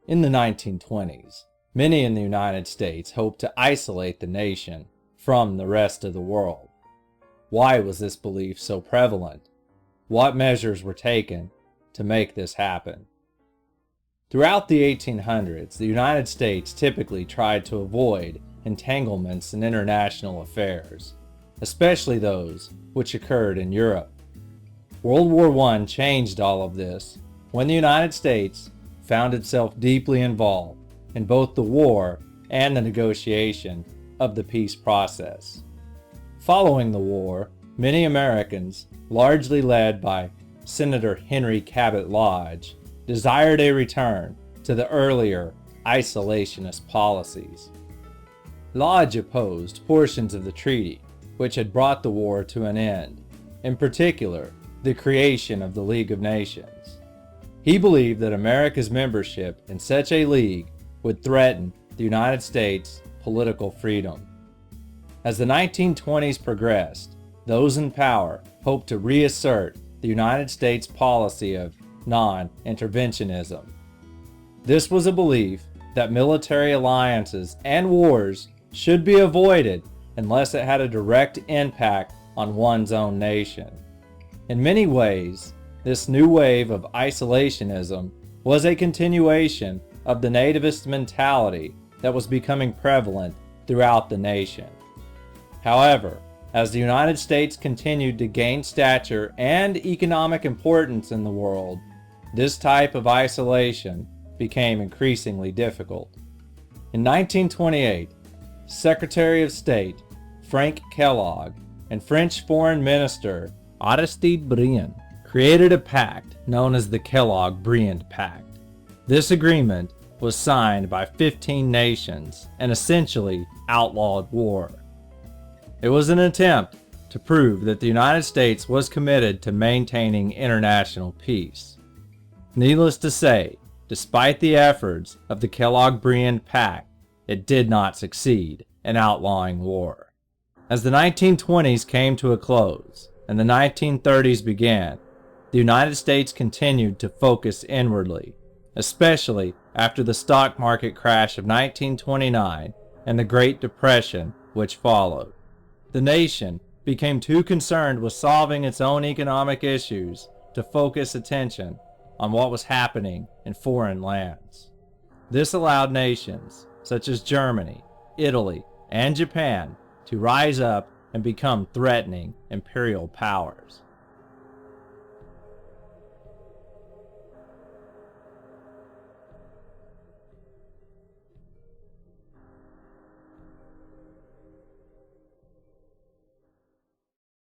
In the 1920s, many in the United States hoped to isolate the nation from the rest of the world. Why was this belief so prevalent? What measures were taken to make this happen? Throughout the 1800s, the United States typically tried to avoid entanglements in international affairs, especially those which occurred in Europe. World War I changed all of this when the United States found itself deeply involved in both the war and the negotiation of the peace process. Following the war, many Americans, largely led by Senator Henry Cabot Lodge, desired a return to the earlier isolationist policies. Lodge opposed portions of the treaty which had brought the war to an end, in particular, the creation of the League of Nations. He believed that America's membership in such a league would threaten the United States' political freedom. As the 1920s progressed, those in power hoped to reassert the United States policy of non-interventionism. This was a belief that military alliances and wars should be avoided unless it had a direct impact on one's own nation. In many ways, this new wave of isolationism was a continuation of the nativist mentality that was becoming prevalent throughout the nation. However, as the United States continued to gain stature and economic importance in the world, this type of isolation became increasingly difficult. In 1928, Secretary of State Frank Kellogg and French Foreign Minister Aristide Briand created a pact known as the Kellogg-Briand Pact. This agreement was signed by 15 nations and essentially outlawed war. It was an attempt to prove that the United States was committed to maintaining international peace. Needless to say, despite the efforts of the Kellogg-Briand Pact, it did not succeed in outlawing war. As the 1920s came to a close and the 1930s began, the United States continued to focus inwardly, especially after the stock market crash of 1929 and the Great Depression which followed. The nation became too concerned with solving its own economic issues to focus attention on what was happening in foreign lands. This allowed nations such as Germany, Italy, and Japan to rise up and become threatening imperial powers.